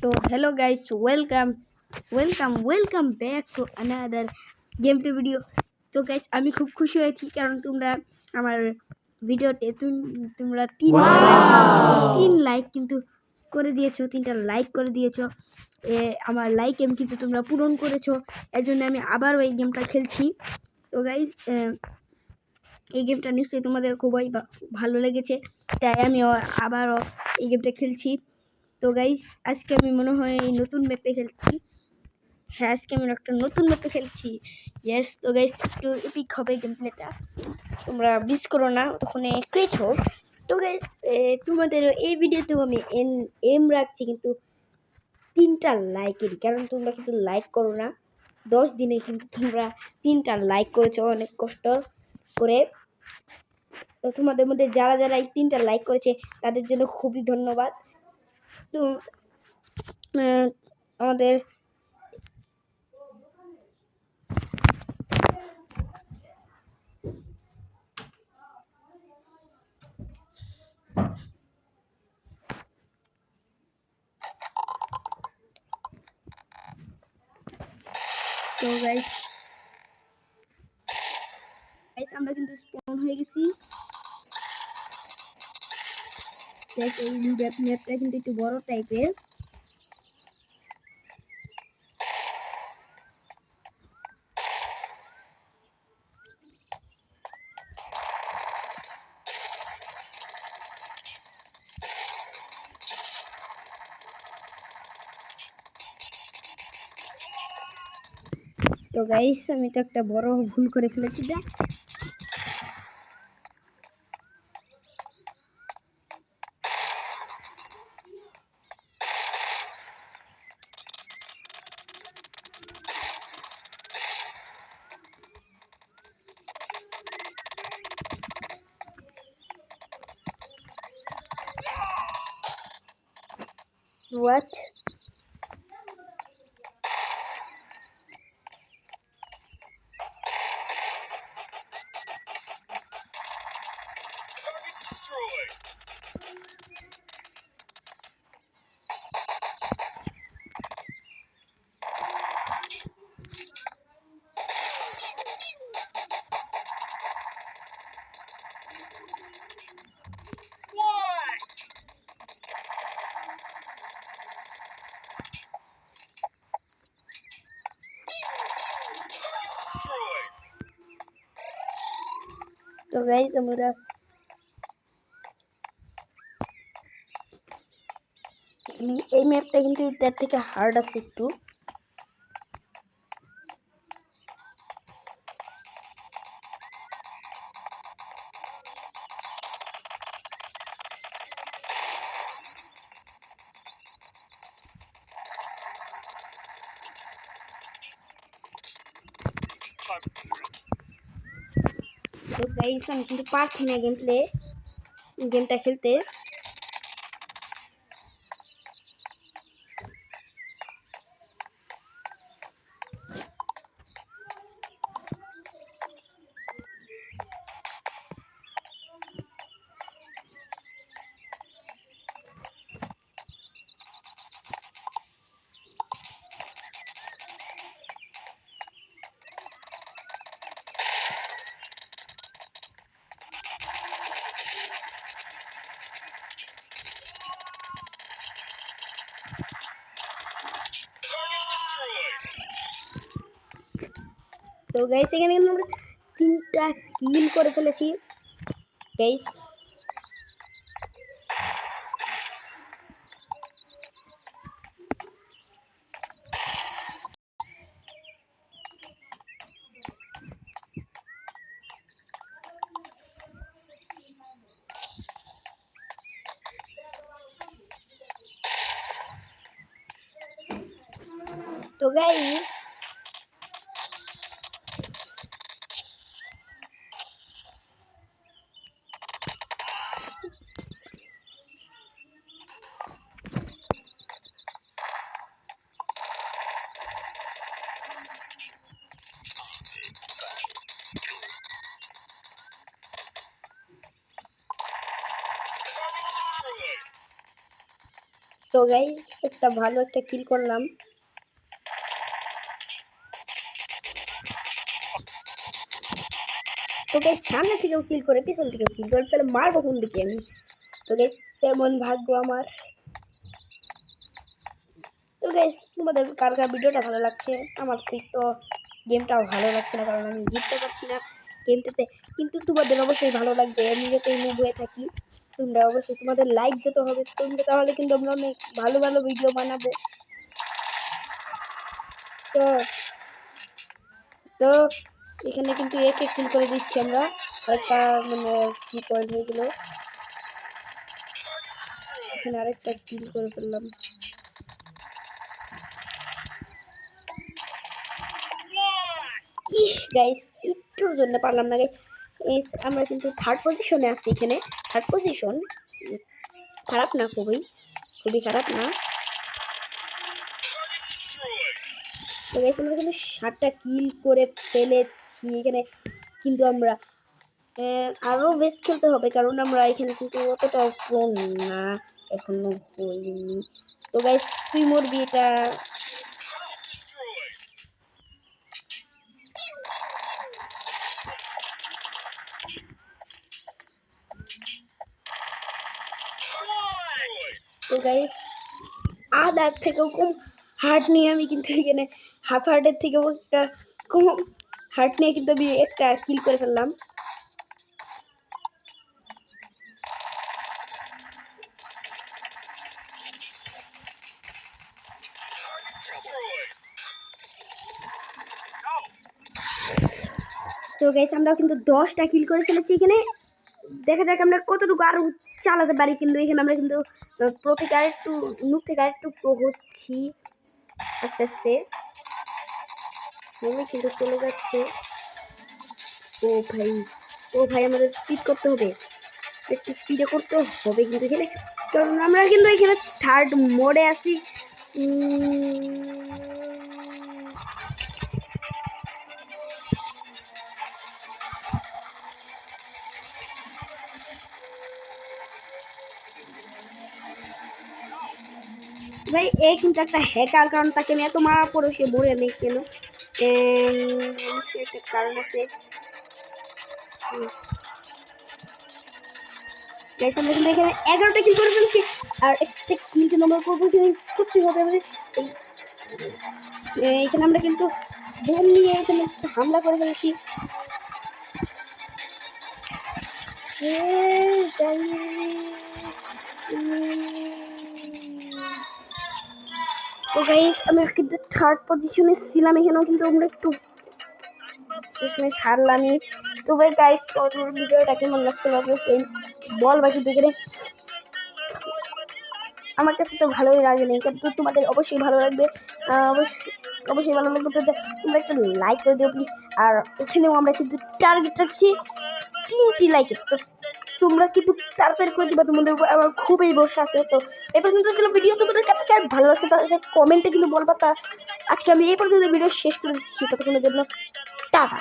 So hello guys, welcome back to another gameplay video. তো guys আমি খুব খুশি হয়েছি কারণ তোমরা আমার ভিডিওতে তোমরা তিন লাইক কিন্তু করে দিয়েছো, 3টা লাইক করে দিয়েছো। আমার লাইক এম কিন্তু তোমরা পূরণ করেছো, এর জন্য আমি আবার এই গেমটা খেলছি। তো গাইস এই গেমটা নিশ্চয়ই তোমাদের খুবই ভালো লেগেছে, তাই আমি আবারও এই গেমটা খেলছি। তো গাইস আজকে আমি মনে হয় নতুন ম্যাপে খেলছি। হ্যাঁ, আজকে আমি একটা নতুন ম্যাপে খেলছি। ইয়েস, তো গাইস একটু এপিক হবে গেম প্লেটা, তোমরা মিস করো না, তখন ক্রিয়েট হোক। তো গাইস তোমাদের এই ভিডিওতেও আমি এম রাখছি কিন্তু 3টা লাইকেরই, কারণ তোমরা কিন্তু লাইক করো না। 10 দিনে কিন্তু তোমরা 3টা লাইক করেছো অনেক কষ্ট করে। তো তোমাদের মধ্যে যারা এই 3টা লাইক করেছে তাদের জন্য খুবই ধন্যবাদ। তো আমাদের তো গাইস আমরা কিন্তু স্পন হয়ে গেছি। এই ম্যাপটা কিন্তু একটু বড় টাইপের। তো গাইস আমি তো একটা বড় ভুল করে ফেলেছি। দেখ what তো গাইস আমরা এই ম্যাপটা কিন্তু এটার থেকে হার্ড আছে একটু। তো গাইস আমি কিন্তু পারছি না গেমটা খেলতে। তো গাইস এখানে কিন্তু আমরা 3টা কিল করে ফেলেছি গাইস। তো গাইস তো গাইস একটা ভালো একটা কিল করলাম। তো গাইস সামনে থেকেও কিল করে পিছন থেকেও কিল করে, তাহলে মারবো কোন দিকে আমি? তো গাইস তেমন ভাগ্য আমার। তো গাইস তোমাদের কার কার ভিডিওটা ভালো লাগছে? আমার তো গেমটাও ভালো লাগছে না, কারণ আমি জিততে পারছি না গেমটাতে। কিন্তু তোমাদের অবশ্যই ভালো লাগবে, আমি যাতে মুভ হয়ে থাকি। তোমরা অবশ্যই তোমাদের লাইক যেতে হবে, তোমরা তাহলে কিন্তু আমরা অনেক ভালো ভালো ভিডিও বানাবো। তো তো এখানে কিন্তু এক এক কিল করে দিচ্ছি আমরা। আরেকটা মানে কি পয়েন্ট হয়ে গেল, এখানে আরেকটা কিল করে ফেললাম। ইস গাইস একটুর জন্য পারলাম না গাইস। আমরা কিন্তু থার্ড পজিশনে আছি এখানে। থার্ড পজিশন খারাপ না, খুবই খুবই খারাপ না। তো গাইস আমরা কিন্তু 7টা কিল করে ফেলেছি এখানে। কিন্তু আমরা আরো বেস্ট খেলতে হবে, কারণ আমরা এখানে কিন্তু অতটাও প্রো না, এখনো হইনি। তো গাইস তুই মরবি এটা। তো গাইস আধার থেকেও কম হার্ট নিয়ে আমি কিন্তু এখানে হাফ হার্টের থেকেও একটা কম হার্ট নিয়ে কিন্তু আমি একটা কিল করে ফেললাম। তো গাইস আমরা কিন্তু 10টা কিল করে ফেলেছি এখানে। দেখা যাক আমরা কতটুকু আরো চালাতে পারি। কিন্তু এখানে আমরা কিন্তু প্রো থেকে আরেকটু নুক থেকে আরেকটু প্রো হচ্ছি আস্তে আস্তে। সময় কিন্তু চলে যাচ্ছে। ও ভাই, ও ভাই আমাদের স্পিড করতে হবে, একটু স্পিডে করতে হবে কিন্তু এখানে, কারণ আমরা কিন্তু এখানে থার্ড মোডে আছি। ভাই এ কিন্তু একটা হ্যাকার, কারণ তাকে আমি এত মারা পড়ো সে মরে নেই কেন? একটা কারণ আছে। গাইস আমরা কিন্তু এখানে 11টা কিল করে ফেলছি, আর একটা কিল কিন্তু আমরা করতে হবে আমাদের। এখানে আমরা কিন্তু বোম নিয়ে এখানে হামলা করে ফেলছি। তো গাইস আমরা কিন্তু থার্ড পজিশনে ছিলাম, এখানেও কিন্তু আমরা একটু শেষমেশ হারলামই। তো ভাই গাইস তোমার ভিডিওটা কেমন লাগছে অবশ্যই বলবা কিন্তু এখানে। আমার কাছে তো ভালোই লাগেনি, কিন্তু তোমাদের অবশ্যই ভালো লাগবে। অবশ্যই ভালো লাগবে, তো তোমরা একটা লাইক করে দিও প্লিজ। আর এখানেও আমরা কিন্তু টার্গেট রাখছি 3টি লাইকের। তো তোমরা কিন্তু তাড়াতাড়ি করে দিবা, তোমাদের উপর আমার খুবই ভরসা আছে। তো এই পর্যন্ত ছিল ভিডিও, তোমাদের কাছে কার ভালো লাগছে তাহলে কমেন্টে কিন্তু বলবা। তা আজকে আমি এই পর্যন্ত ভিডিও শেষ করে দিচ্ছি, ততক্ষণের জন্য টাটা।